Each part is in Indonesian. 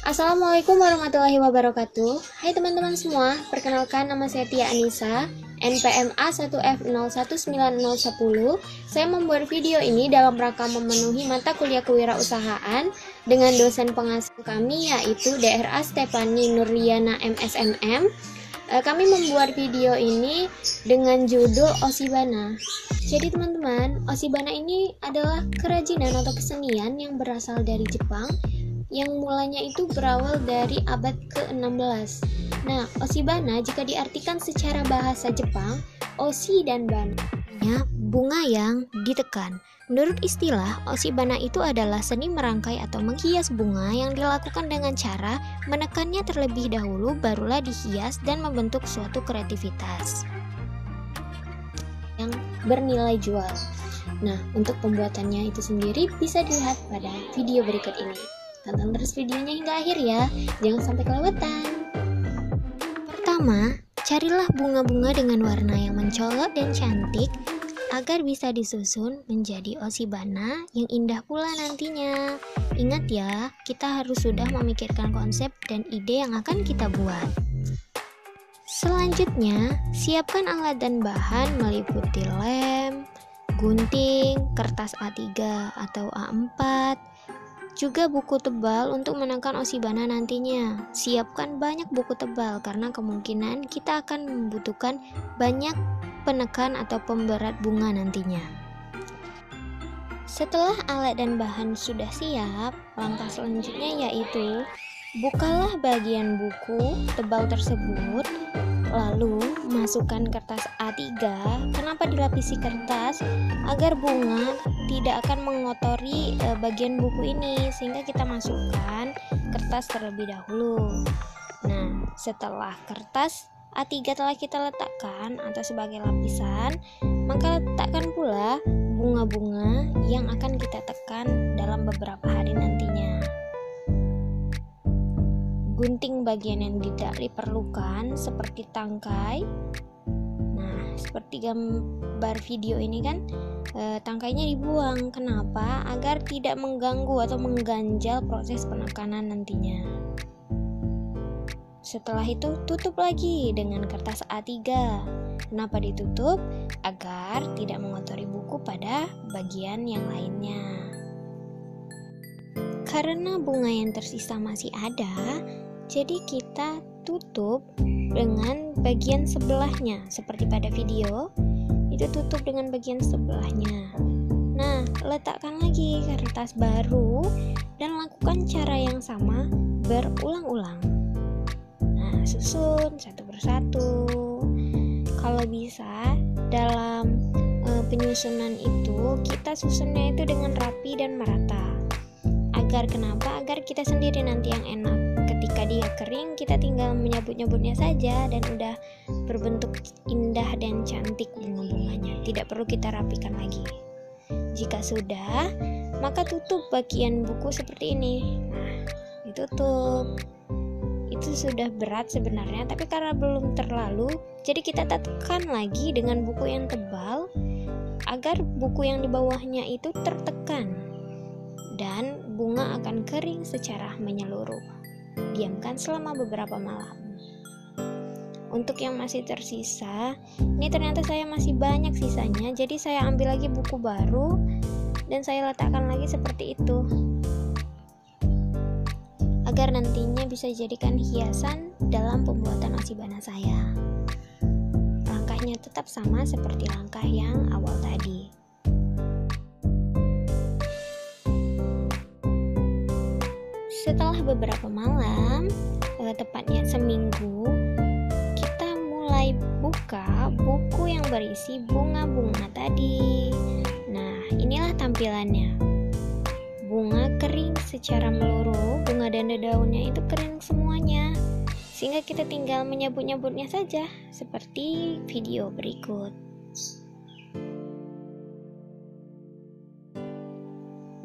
Assalamualaikum warahmatullahi wabarakatuh. Hai teman-teman semua, perkenalkan nama saya Tia Anissa, NPM A1F019010. Saya membuat video ini dalam rangka memenuhi mata kuliah kewirausahaan dengan dosen pengasuh kami yaitu DRA Stefani Nurliana MSMM. Kami membuat video ini dengan judul Osibana. Jadi teman-teman, Osibana ini adalah kerajinan atau kesenian yang berasal dari Jepang yang mulanya itu berawal dari abad ke-16. Nah, Osibana jika diartikan secara bahasa Jepang, oshi dan bana, bunga yang ditekan. Menurut istilah, Osibana itu adalah seni merangkai atau menghias bunga yang dilakukan dengan cara menekannya terlebih dahulu barulah dihias dan membentuk suatu kreativitas yang bernilai jual. Nah, untuk pembuatannya itu sendiri bisa dilihat pada video berikut ini. Tonton terus videonya hingga akhir ya, jangan sampai kelewatan. Pertama, carilah bunga-bunga dengan warna yang mencolok dan cantik agar bisa disusun menjadi Osibana yang indah pula nantinya. Ingat ya, kita harus sudah memikirkan konsep dan ide yang akan kita buat. Selanjutnya, siapkan alat dan bahan meliputi lem, gunting, kertas A3 atau A4, juga buku tebal untuk menekan Osibana nantinya. Siapkan banyak buku tebal karena kemungkinan kita akan membutuhkan banyak penekan atau pemberat bunga nantinya. Setelah alat dan bahan sudah siap, langkah selanjutnya yaitu bukalah bagian buku tebal tersebut, lalu masukkan kertas A3. Kenapa dilapisi kertas? Agar bunga tidak akan mengotori bagian buku ini, sehingga kita masukkan kertas terlebih dahulu. Nah, setelah kertas A3 telah kita letakkan atau sebagai lapisan, maka letakkan pula bunga-bunga yang akan kita tekan dalam beberapa hari nantinya. Gunting bagian yang tidak diperlukan seperti tangkai. Nah, seperti gambar video ini kan, tangkainya dibuang. Kenapa? Agar tidak mengganggu atau mengganjal proses penekanan nantinya. Setelah itu tutup lagi dengan kertas A3. Kenapa ditutup? Agar tidak mengotori buku pada bagian yang lainnya. Karena bunga yang tersisa masih ada, jadi kita tutup dengan bagian sebelahnya. Seperti pada video, itu tutup dengan bagian sebelahnya. Nah, letakkan lagi kertas baru dan lakukan cara yang sama berulang-ulang. Nah, susun satu persatu. Kalau bisa, dalam penyusunan itu kita susunnya itu dengan rapi dan merata. Agar kenapa? Agar kita sendiri nanti yang enak. Ketika dia kering, kita tinggal menyabut-nyabutnya saja dan udah berbentuk indah dan cantik bunga-bunganya. Tidak perlu kita rapikan lagi. Jika sudah, maka tutup bagian buku seperti ini. Nah, ditutup. Itu sudah berat sebenarnya, tapi karena belum terlalu, jadi kita tekan lagi dengan buku yang tebal agar buku yang di bawahnya itu tertekan dan bunga akan kering secara menyeluruh. Diamkan selama beberapa malam. Untuk yang masih tersisa, ini ternyata saya masih banyak sisanya, jadi saya ambil lagi buku baru dan saya letakkan lagi seperti itu, agar nantinya bisa jadikan hiasan dalam pembuatan Osibana saya. Langkahnya tetap sama seperti langkah yang awal tadi. Setelah beberapa malam, tepatnya seminggu, kita mulai buka buku yang berisi bunga-bunga tadi. Nah, inilah tampilannya. Bunga kering secara meluruh, bunga dan daunnya itu kering semuanya, sehingga kita tinggal menyabut-nyabutnya saja seperti video berikut.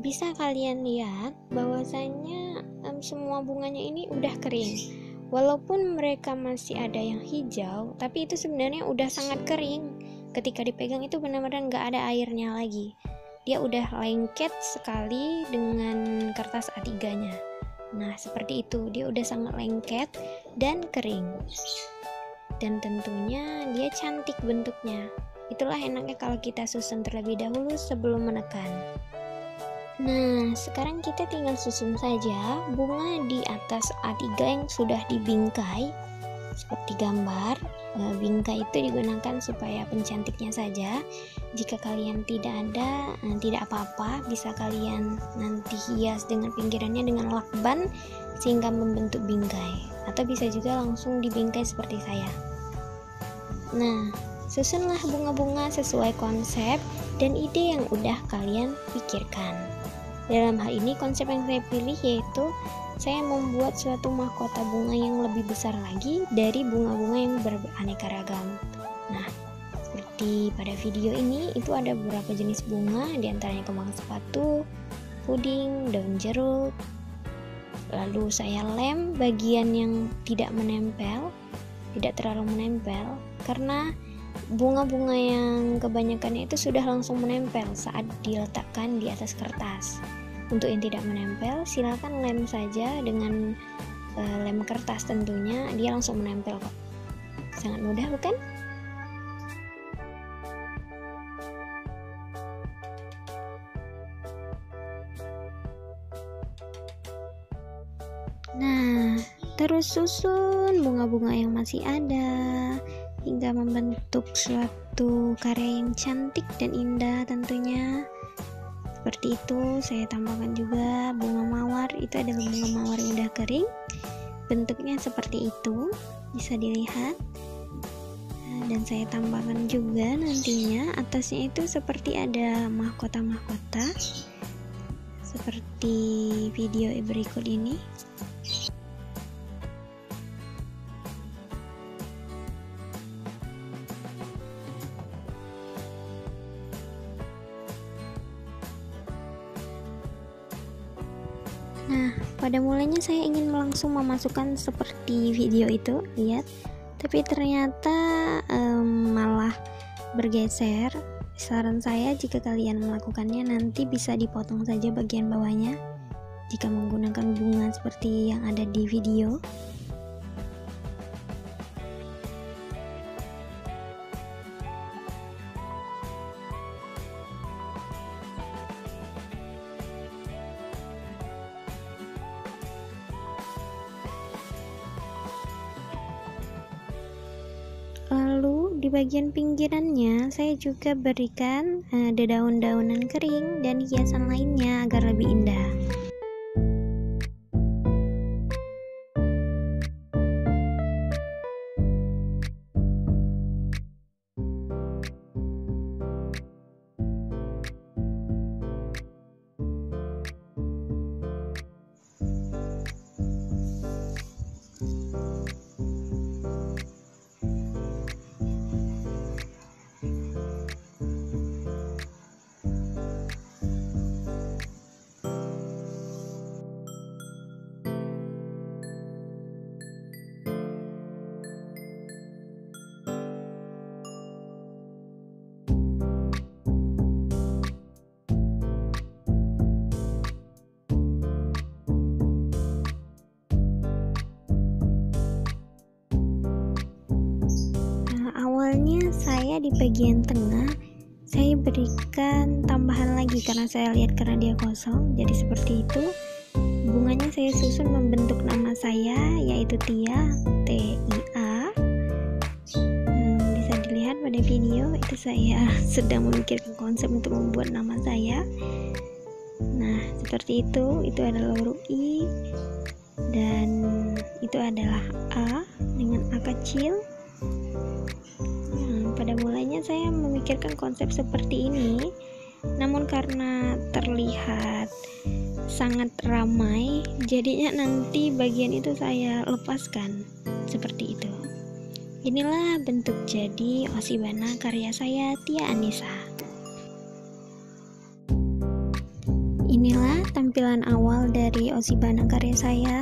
Bisa kalian lihat bahwasanya semua bunganya ini udah kering. Walaupun mereka masih ada yang hijau, tapi itu sebenarnya udah sangat kering. Ketika dipegang itu benar-benar nggak ada airnya lagi. Dia udah lengket sekali dengan kertas A3-nya. Nah, seperti itu, dia udah sangat lengket dan kering. Dan tentunya dia cantik bentuknya. Itulah enaknya kalau kita susun terlebih dahulu sebelum menekan. Nah, sekarang kita tinggal susun saja bunga di atas A3 yang sudah dibingkai seperti gambar. Bingkai itu digunakan supaya pencantiknya saja. Jika kalian tidak ada, tidak apa-apa, bisa kalian nanti hias dengan pinggirannya dengan lakban sehingga membentuk bingkai, atau bisa juga langsung dibingkai seperti saya. Nah, susunlah bunga-bunga sesuai konsep dan ide yang udah kalian pikirkan. Dalam hal ini konsep yang saya pilih yaitu saya membuat suatu mahkota bunga yang lebih besar lagi dari bunga-bunga yang beraneka ragam. Nah, seperti pada video ini itu ada beberapa jenis bunga, diantaranya kembang sepatu, puding, daun jeruk. Lalu saya lem bagian yang tidak menempel, tidak terlalu menempel, karena bunga-bunga yang kebanyakannya itu sudah langsung menempel saat diletakkan di atas kertas. Untuk yang tidak menempel, silakan lem saja dengan lem kertas, tentunya dia langsung menempel kok. Sangat mudah, bukan? Nah, terus susun bunga-bunga yang masih ada hingga membentuk suatu karya yang cantik dan indah tentunya. Seperti itu. Saya tambahkan juga bunga mawar. Itu adalah bunga mawar yang udah kering, bentuknya seperti itu, bisa dilihat. Dan saya tambahkan juga nantinya atasnya itu seperti ada mahkota-mahkota seperti video berikut ini. Nah, pada mulanya saya ingin langsung memasukkan seperti video itu, lihat, tapi ternyata malah bergeser. Saran saya jika kalian melakukannya nanti bisa dipotong saja bagian bawahnya jika menggunakan bunga seperti yang ada di video. Lalu di bagian pinggirannya saya juga berikan daun-daunan kering dan hiasan lainnya agar lebih indah. Awalnya saya di bagian tengah saya berikan tambahan lagi karena saya lihat karena dia kosong, jadi seperti itu. Bunganya saya susun membentuk nama saya yaitu Tia, T-I-A. Bisa dilihat pada video itu saya sedang memikirkan konsep untuk membuat nama saya. Nah, seperti itu adalah huruf I dan itu adalah A dengan A kecil. Pada mulanya saya memikirkan konsep seperti ini, namun karena terlihat sangat ramai, jadinya nanti bagian itu saya lepaskan seperti itu. Inilah bentuk jadi Osibana karya saya, Tia Anissa. Inilah tampilan awal dari Osibana karya saya.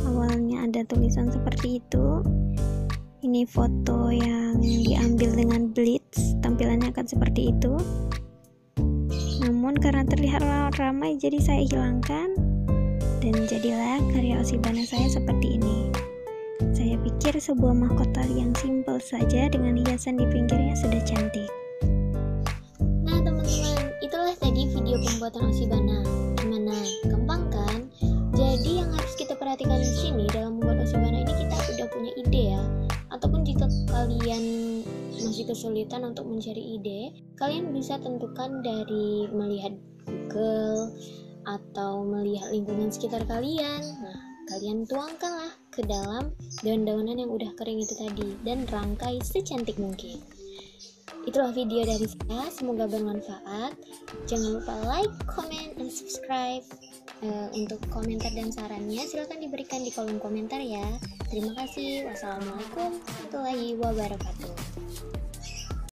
Awalnya ada tulisan seperti itu. Ini foto yang diambil dengan blitz, tampilannya akan seperti itu. Namun karena terlihat ramai jadi saya hilangkan, dan jadilah karya Oshibana saya seperti ini. Saya pikir sebuah mahkota yang simpel saja dengan hiasan di pinggirnya sudah cantik. Nah teman-teman, itulah tadi video pembuatan Oshibana. Gimana? Gampang kan? Jadi yang harus kita perhatikan di sini dalam membuat Oshibana ini, kita udah punya ide ya. Ataupun jika kalian masih kesulitan untuk mencari ide, kalian bisa tentukan dari melihat Google atau melihat lingkungan sekitar kalian. Nah, kalian tuangkanlah ke dalam daun-daunan yang udah kering itu tadi dan rangkai secantik mungkin. Itulah video dari saya, semoga bermanfaat. Jangan lupa like, comment, dan subscribe. Untuk komentar dan sarannya silahkan diberikan di kolom komentar ya. Terima kasih. Wassalamualaikum warahmatullahi wabarakatuh.